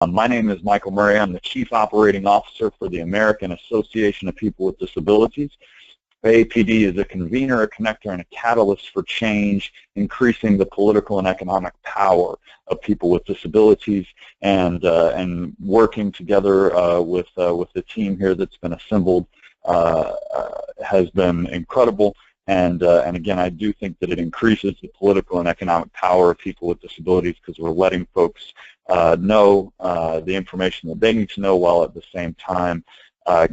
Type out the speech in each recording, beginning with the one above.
My name is Michael Murray. I'm the Chief Operating Officer for the American Association of People with Disabilities. AAPD is a convener, a connector, and a catalyst for change, increasing the political and economic power of people with disabilities, and working together with the team here that's been assembled has been incredible. And again, I do think that it increases the political and economic power of people with disabilities because we're letting folks know the information that they need to know, while at the same time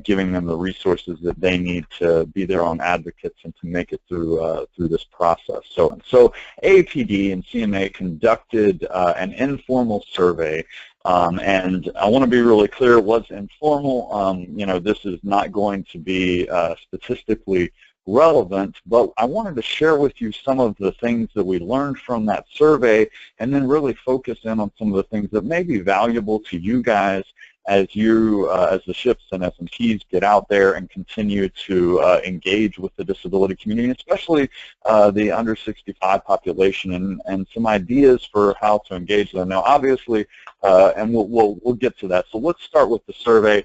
giving them the resources that they need to be their own advocates and to make it through this process. So AAPD and CMA conducted an informal survey, and I want to be really clear, it was informal. You know, this is not going to be statistically relevant, but I wanted to share with you some of the things that we learned from that survey, and then really focus in on some of the things that may be valuable to you guys as you, as the SHPs and SMTs get out there and continue to engage with the disability community, especially the under 65 population, and some ideas for how to engage them. Now, obviously, and we'll get to that. So let's start with the survey.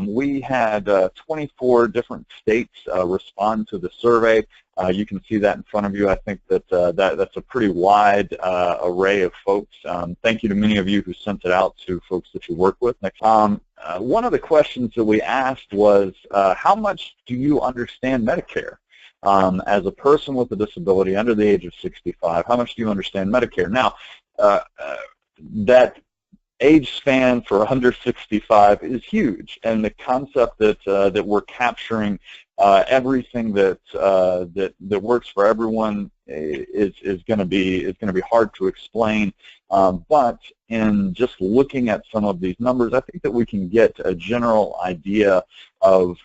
We had 24 different states respond to the survey. You can see that in front of you. I think that, that's a pretty wide array of folks. Thank you to many of you who sent it out to folks that you work with. Next, one of the questions that we asked was, how much do you understand Medicare? As a person with a disability under the age of 65, how much do you understand Medicare? Now, that age span for under 65 is huge, and the concept that that we're capturing everything that that works for everyone is going to be hard to explain. But in just looking at some of these numbers, I think that we can get a general idea of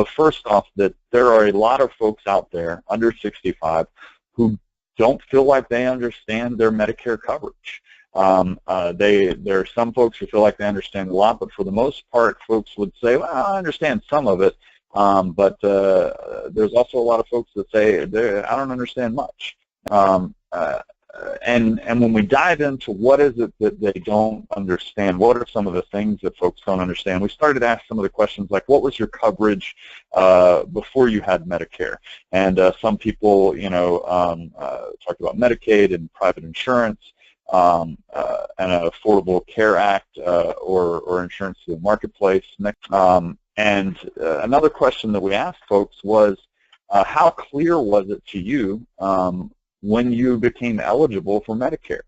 first off, that there are a lot of folks out there under 65 who don't feel like they understand their Medicare coverage. There are some folks who feel like they understand a lot, but for the most part, folks would say, well, I understand some of it, but there's also a lot of folks that say, I don't understand much. And when we dive into what is it that they don't understand, what are some of the things that folks don't understand, we started to ask some of the questions like, what was your coverage before you had Medicare? And some people, you know, talked about Medicaid and private insurance, and an Affordable Care Act, or insurance to the marketplace. And another question that we asked folks was, how clear was it to you when you became eligible for Medicare?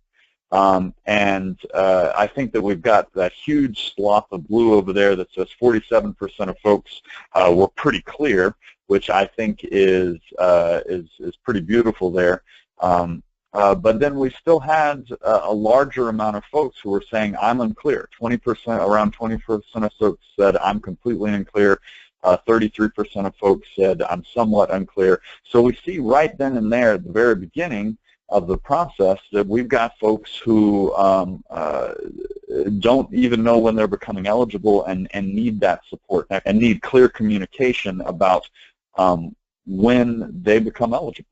And I think that we've got that huge swath of blue over there that says 47% of folks were pretty clear, which I think is pretty beautiful there. But then we still had a larger amount of folks who were saying, I'm unclear. 20%, around 20% of folks said, I'm completely unclear. 33% of folks said, I'm somewhat unclear. So we see right then and there at the very beginning of the process that we've got folks who don't even know when they're becoming eligible, and need that support and need clear communication about when they become eligible.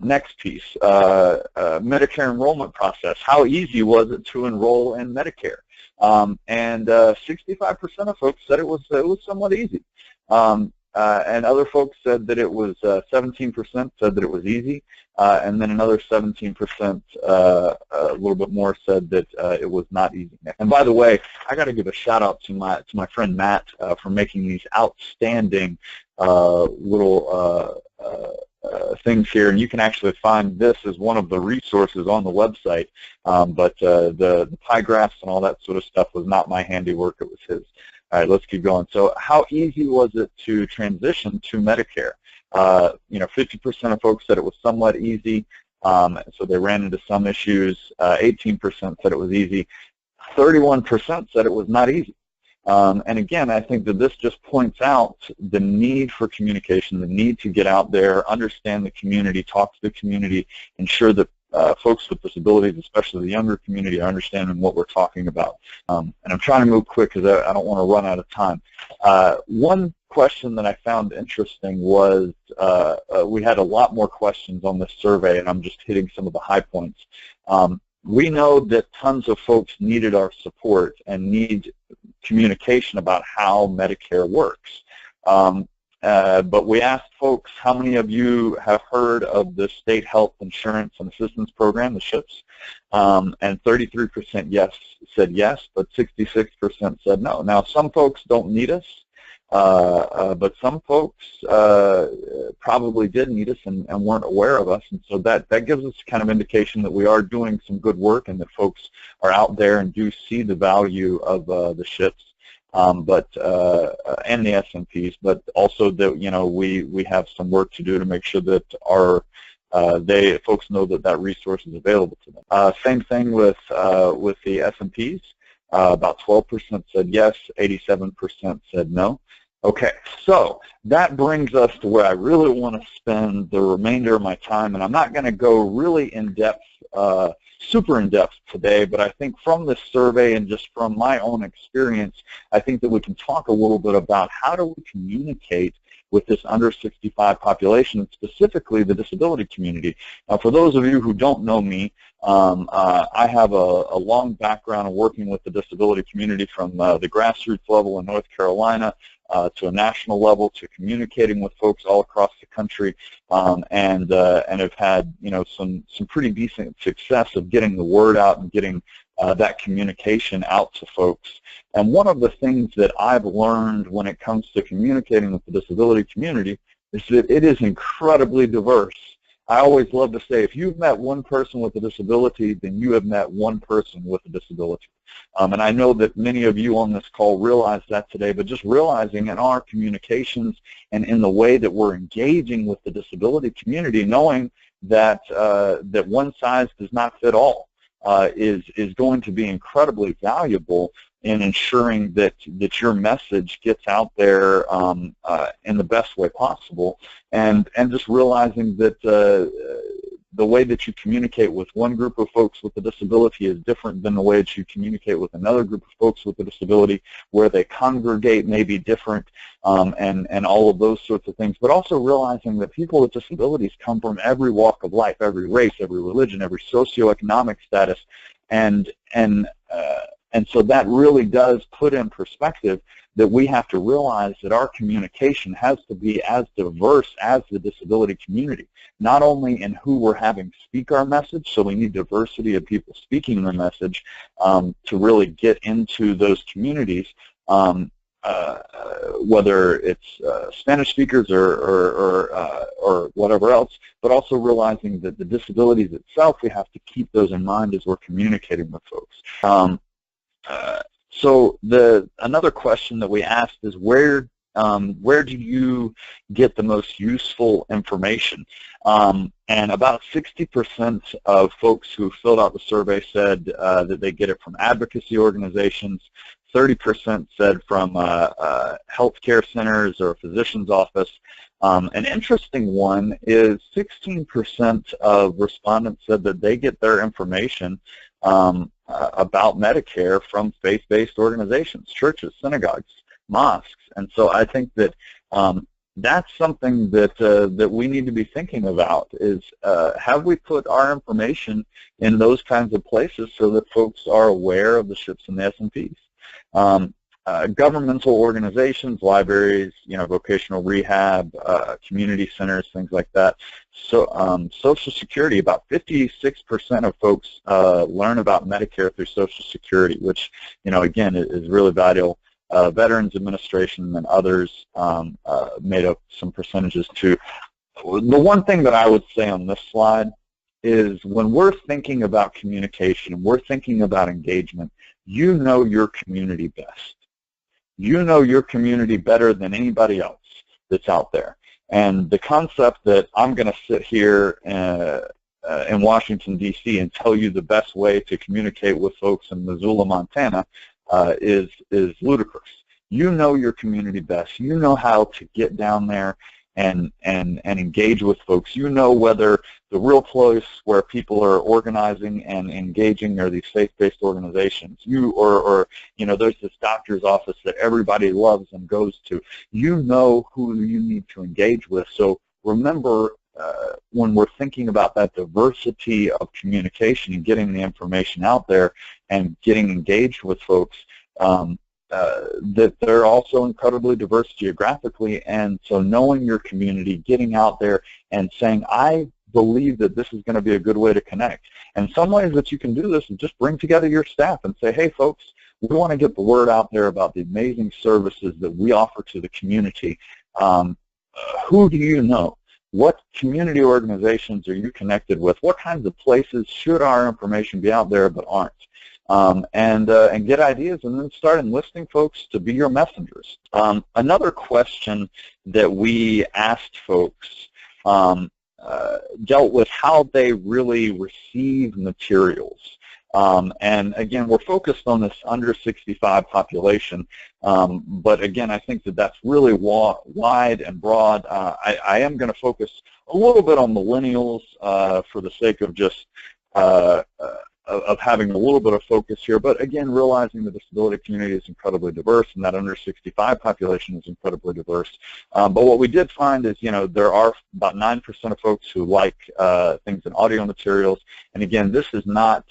Next piece, Medicare enrollment process. How easy was it to enroll in Medicare? And 65% of folks said it was somewhat easy. And other folks said that it was 17% said that it was easy, and then another 17%, a little bit more, said that it was not easy. And by the way, I got to give a shout out to my friend Matt for making these outstanding little things here, and you can actually find this as one of the resources on the website, but the pie graphs and all that sort of stuff was not my handiwork, it was his. All right, let's keep going. So how easy was it to transition to Medicare? You know, 50% of folks said it was somewhat easy, so they ran into some issues. 18% said it was easy. 31% said it was not easy. And again, I think that this just points out the need for communication, the need to get out there, understand the community, talk to the community, ensure that folks with disabilities, especially the younger community, are understanding what we're talking about. And I'm trying to move quick because I don't want to run out of time. One question that I found interesting was we had a lot more questions on this survey, and I'm just hitting some of the high points. we know that tons of folks needed our support and need communication about how Medicare works. But we asked folks, how many of you have heard of the State Health Insurance and Assistance Program, the SHIPS? And 33% said yes, but 66% said no. Now, some folks don't need us, but some folks probably did need us and weren't aware of us, and so that gives us kind of indication that we are doing some good work and that folks are out there and do see the value of the SHIPS. And the SNPs, but also that we have some work to do to make sure that our folks know that resource is available to them. Same thing with the SNPs. About 12% said yes, 87% said no. Okay, so that brings us to where I really want to spend the remainder of my time, and I'm not going to go really in depth, super in depth today, but I think from this survey and just from my own experience, I think that we can talk a little bit about how do we communicate with this under 65 population, and specifically the disability community. Now, for those of you who don't know me, I have a long background in working with the disability community from the grassroots level in North Carolina to a national level, to communicating with folks all across the country, and have had some pretty decent success of getting the word out and getting that communication out to folks. And one of the things that I've learned when it comes to communicating with the disability community is that it is incredibly diverse. I always love to say, if you've met one person with a disability, then you have met one person with a disability. And I know that many of you on this call realize that today, but just realizing in our communications and in the way that we're engaging with the disability community, knowing that that one size does not fit all is going to be incredibly valuable in ensuring that your message gets out there in the best way possible, and just realizing that the way that you communicate with one group of folks with a disability is different than the way that you communicate with another group of folks with a disability, where they congregate may be different, and all of those sorts of things. But also realizing that people with disabilities come from every walk of life, every race, every religion, every socioeconomic status, and so that really does put in perspective that we have to realize that our communication has to be as diverse as the disability community, not only in who we're having speak our message, so we need diversity of people speaking their message to really get into those communities, whether it's Spanish speakers or whatever else, but also realizing that the disabilities itself, we have to keep those in mind as we're communicating with folks. So another question that we asked is, where do you get the most useful information? And about 60% of folks who filled out the survey said that they get it from advocacy organizations. 30% said from healthcare centers or a physician's office. An interesting one is 16% of respondents said that they get their information about Medicare from faith-based organizations, churches, synagogues, mosques. And so I think that that's something that we need to be thinking about, is have we put our information in those kinds of places so that folks are aware of the SHIPS and the SNPs. Governmental organizations, libraries, vocational rehab, community centers, things like that. So Social Security, about 56% of folks learn about Medicare through Social Security, which, again, is really valuable. Veterans Administration and others made up some percentages too. The one thing that I would say on this slide is, when we're thinking about communication, we're thinking about engagement, you know your community best. You know your community better than anybody else that's out there. And the concept that I'm going to sit here in Washington, D.C. and tell you the best way to communicate with folks in Missoula, Montana is ludicrous. You know your community best. You know how to get down there and engage with folks. You know whether the real place where people are organizing and engaging are these faith-based organizations. Or there's this doctor's office that everybody loves and goes to. You know who you need to engage with. So remember when we're thinking about that diversity of communication and getting the information out there and getting engaged with folks, that they're also incredibly diverse geographically, and so knowing your community, getting out there and saying, I believe that this is going to be a good way to connect. And some ways that you can do this is just bring together your staff and say, hey folks, we want to get the word out there about the amazing services that we offer to the community. Who do you know? What community organizations are you connected with? What kinds of places should our information be out there but aren't? And get ideas, and then start enlisting folks to be your messengers. Another question that we asked folks dealt with how they really receive materials. And again, we're focused on this under 65 population, but again, I think that that's really wide and broad. I am going to focus a little bit on millennials for the sake of just of having a little bit of focus here, but again, realizing the disability community is incredibly diverse, and that under 65 population is incredibly diverse. But what we did find is, there are about 9% of folks who like things in audio materials, and again, this is not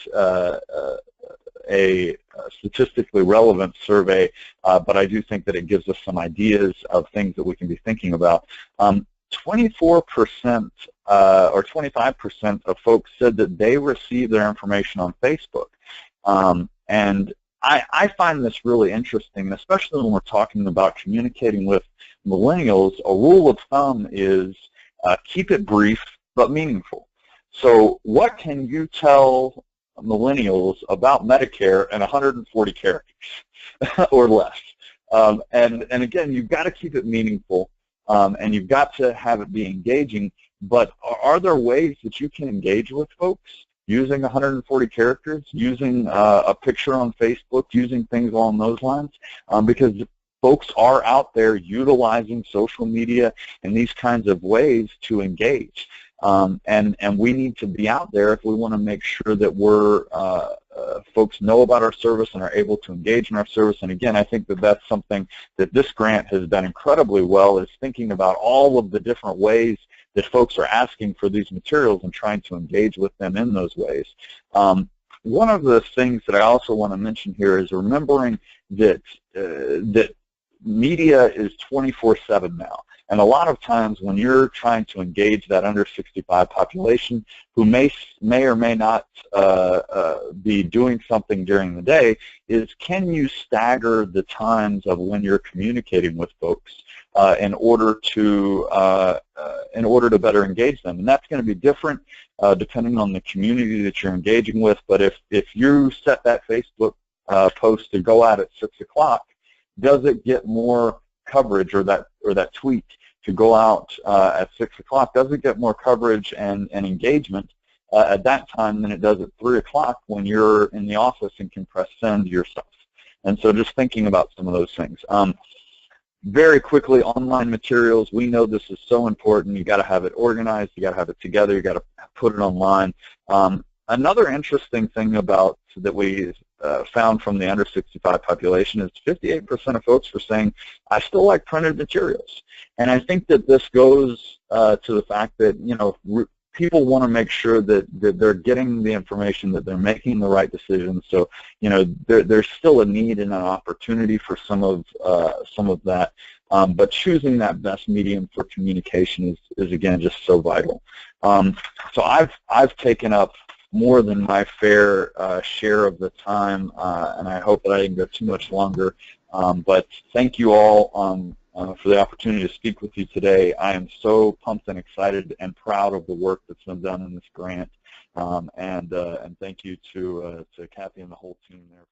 a statistically relevant survey, but I do think that it gives us some ideas of things that we can be thinking about. 24% or 25% of folks said that they receive their information on Facebook. And I find this really interesting, especially when we're talking about communicating with millennials. A rule of thumb is keep it brief but meaningful. So what can you tell millennials about Medicare in 140 characters or less? And again, you've got to keep it meaningful. And you've got to have it be engaging, but are there ways that you can engage with folks using 140 characters, using a picture on Facebook, using things along those lines? Because folks are out there utilizing social media and these kinds of ways to engage. And we need to be out there if we want to make sure that we're folks know about our service and are able to engage in our service. And again, I think that that's something that this grant has done incredibly well, is thinking about all of the different ways that folks are asking for these materials and trying to engage with them in those ways. One of the things that I also want to mention here is remembering that that media is 24/7 now. And a lot of times when you're trying to engage that under 65 population who may or may not be doing something during the day, is can you stagger the times of when you're communicating with folks in order to better engage them? And that's going to be different depending on the community that you're engaging with. But if you set that Facebook post to go out at 6 o'clock, does it get more coverage, or that tweet to go out at 6 o'clock, does it get more coverage and engagement at that time than it does at 3 o'clock when you're in the office and can press send yourself? And so just thinking about some of those things. Very quickly, online materials, we know this is so important. You got to have it organized, you got to have it together, you got to put it online. Another interesting thing about that we found from the under 65 population is 58% of folks were saying, I still like printed materials. And I think that this goes to the fact that, people want to make sure that they're getting the information, that they're making the right decisions. So, there's still a need and an opportunity for some of that. But choosing that best medium for communication is again, just so vital. So I've taken up more than my fair share of the time, and I hope that I didn't go too much longer. But thank you all for the opportunity to speak with you today. I am so pumped and excited and proud of the work that's been done in this grant. And thank you to Kathy and the whole team there.